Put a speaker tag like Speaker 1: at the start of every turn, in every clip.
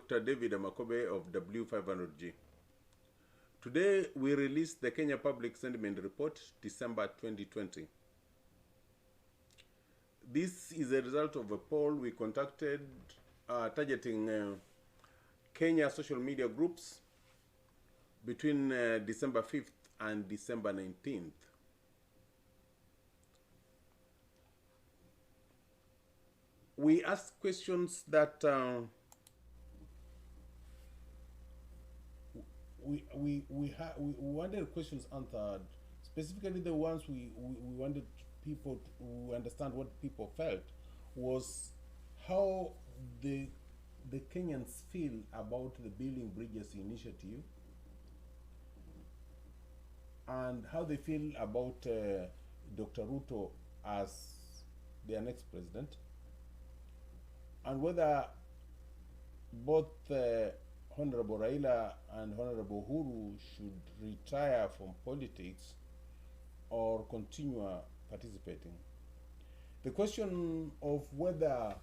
Speaker 1: Dr. David Amakobe of W500G. Today, we released the Kenya Public Sentiment Report, December 2020. This is a result of a poll we conducted targeting Kenya social media groups between December 5th and December 19th. We asked questions that we wanted questions answered, specifically the ones we wanted people to understand what people felt was how the Kenyans feel about the Building Bridges initiative and how they feel about Dr. Ruto as their next president, and whether both Honorable Raila and Honorable Uhuru should retire from politics or continue participating. The question of whether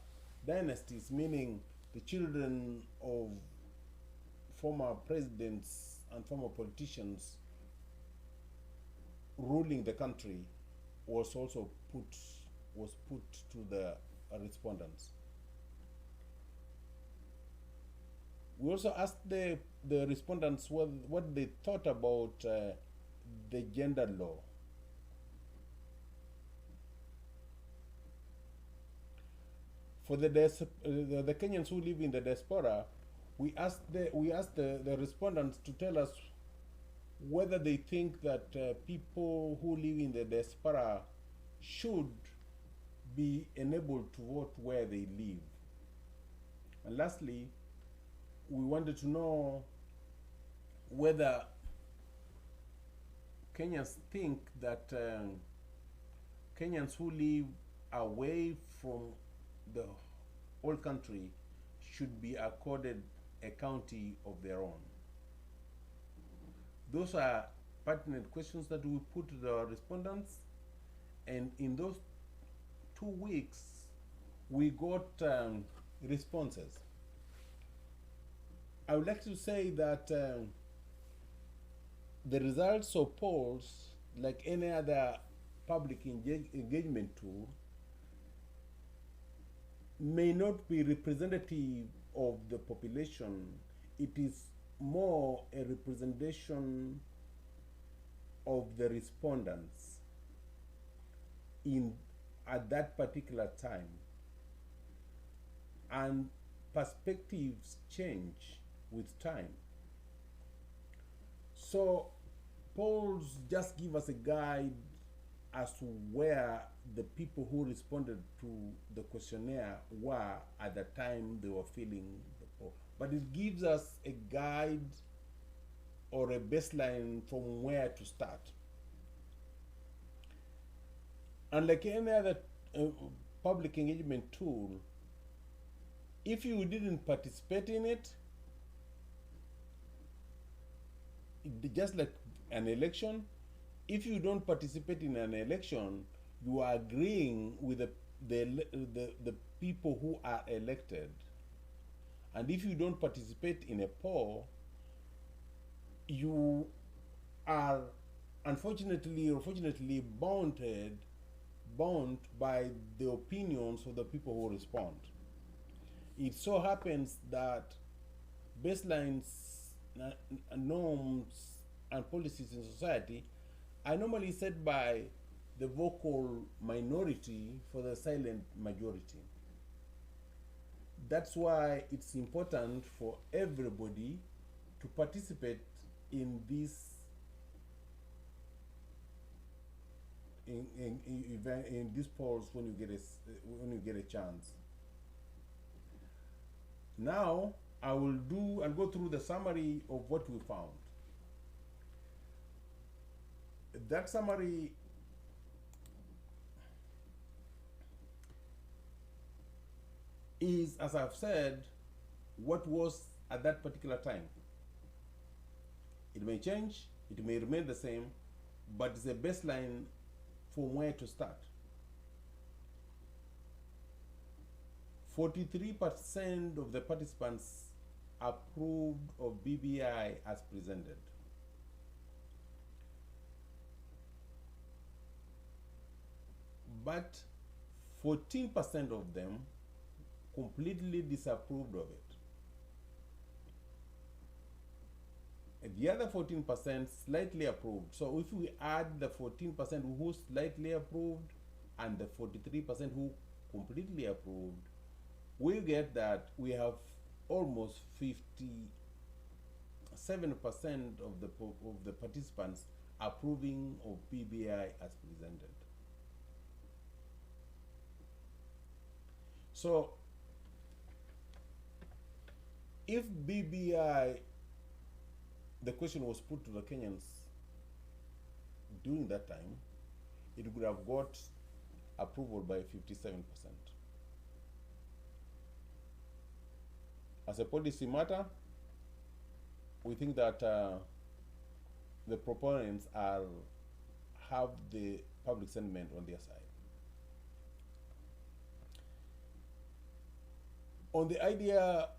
Speaker 1: dynasties, meaning the children of former presidents and former politicians ruling the country, was also put to the respondents. We also asked the respondents what they thought about the gender law. For the Kenyans who live in the diaspora, we asked the respondents to tell us whether they think that people who live in the diaspora should be enabled to vote where they live. And lastly, we wanted to know whether Kenyans think that Kenyans who live away from the whole country should be accorded a county of their own. Those are pertinent questions that we put to the respondents, and in those 2 weeks we got responses. I would like to say that the results of polls, like any other public engagement tool, may not be representative of the population. It is more a representation of the respondents at that particular time. And perspectives change with time. So polls just give us a guide as to where the people who responded to the questionnaire were at the time they were filling the poll. But it gives us a guide or a baseline from where to start. Unlike any other public engagement tool, if you didn't participate in it, just like an election, if you don't participate in an election, you are agreeing with the people who are elected. And if you don't participate in a poll, you are unfortunately or fortunately bound by the opinions of the people who respond. It so happens that baselines, norms, and policies in society are normally set by the vocal minority for the silent majority. That's why it's important for everybody to participate in this in these polls when you get a chance. Now I'll go through the summary of what we found. That summary is, as I've said, what was at that particular time. It may change, it may remain the same, but it's a baseline from where to start. 43% of the participants approved of BBI as presented. But 14% of them completely disapproved of it. And the other 14% slightly approved. So if we add the 14% who slightly approved and the 43% who completely approved, we get that we have almost 57% of the participants approving of BBI as presented. So if BBI, the question was put to the Kenyans during that time, it would have got approval by 57%. As a policy matter, we think that the proponents have the public sentiment on their side. On the idea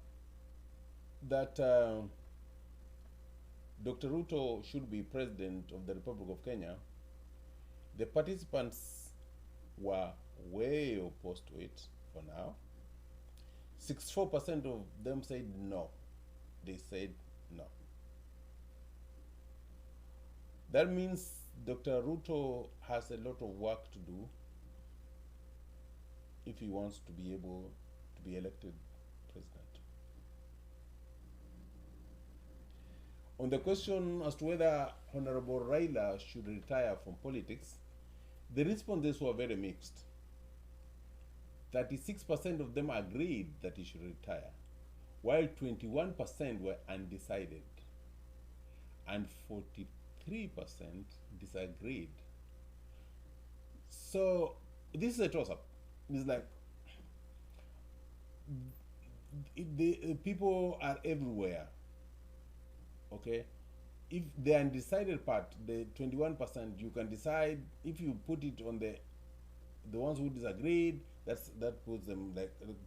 Speaker 1: that Dr. Ruto should be president of the Republic of Kenya, the participants were way opposed to it for now. 64% of them said no. They said no. That means Dr. Ruto has a lot of work to do if he wants to be able to be elected president. On the question as to whether Honorable Raila should retire from politics, the responses were very mixed. 36% of them agreed that he should retire, while 21% were undecided, and 43% disagreed. So this is a toss-up. It's like the people are everywhere. Okay, if the undecided part, the 21%, you can decide if you put it on the ones who disagreed. That puts them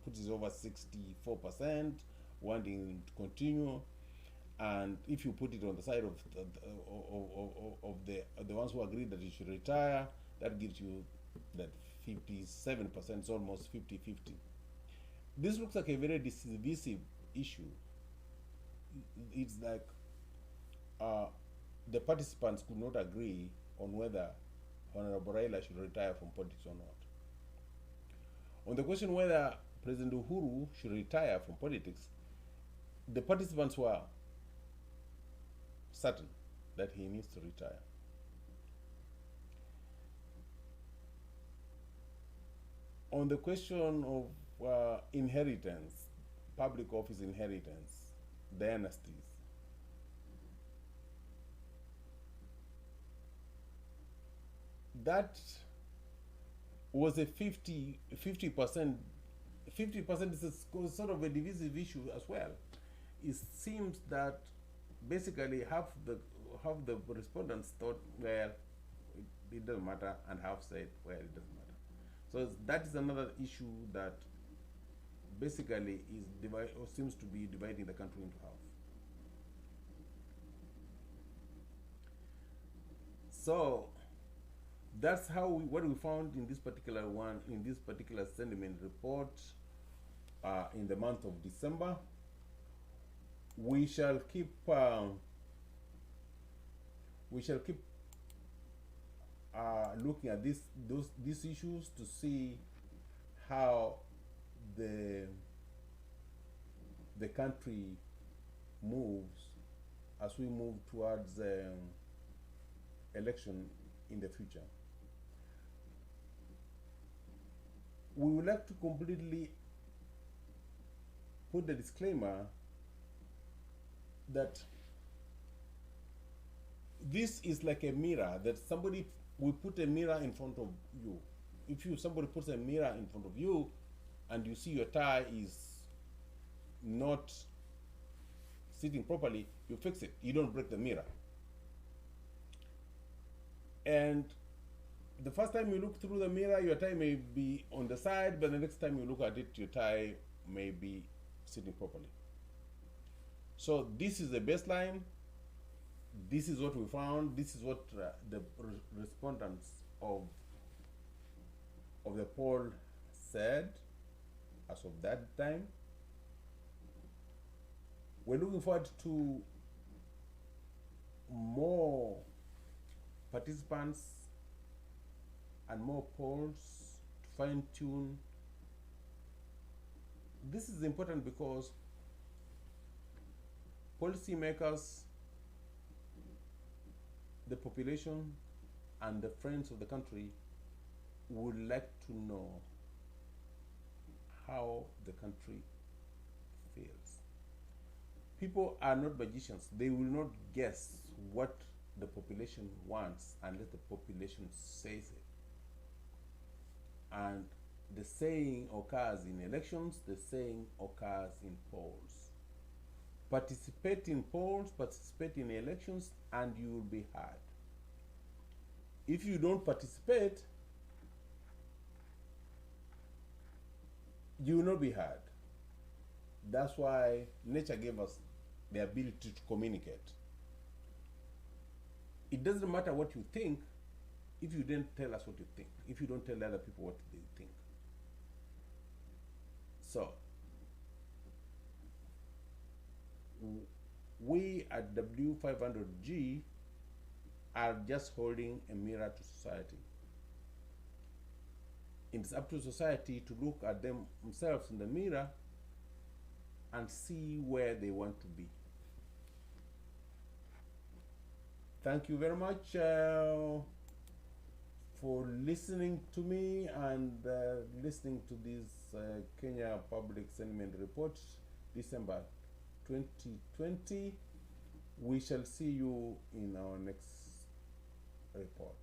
Speaker 1: puts it over 64%, wanting to continue, and if you put it on the side of the ones who agreed that you should retire, that gives you that 57%, it's almost 50-50. This looks like a very divisive issue. It's like the participants could not agree on whether Honorable Raila should retire from politics or not. On the question whether President Uhuru should retire from politics, the participants were certain that he needs to retire. On the question of inheritance, public office inheritance, dynasties, that was a 50%. 50% is a sort of a divisive issue as well. It seems that basically half the respondents thought, well, it doesn't matter, and half said, well, it doesn't matter. So that is another issue that basically is seems to be dividing the country into half. So that's what we found in this particular sentiment report in the month of December. We shall keep looking at these issues to see how the country moves as we move towards election in the future. We would like to completely put the disclaimer that this is like a mirror, that somebody will put a mirror in front of you. If somebody puts a mirror in front of you and you see your tie is not sitting properly, you fix it. You don't break the mirror. And the first time you look through the mirror, your tie may be on the side, but the next time you look at it, your tie may be sitting properly. So this is the baseline. This is what we found. This is what the respondents of the poll said as of that time. We're looking forward to more participants and more polls to fine tune. This is important because policymakers, the population, and the friends of the country would like to know how the country feels. People are not magicians. They will not guess what the population wants unless the population says it. And the saying occurs in elections, the saying occurs in polls. Participate in polls, participate in elections, and you will be heard. If you don't participate, you will not be heard. That's why nature gave us the ability to communicate. It doesn't matter what you think if you don't tell us what you think, if you don't tell other people what they think. So, we at W500G are just holding a mirror to society. It's up to society to look at themselves in the mirror and see where they want to be. Thank you very much for listening to me and listening to this Kenya Public Sentiment Report, December 2020. We shall see you in our next report.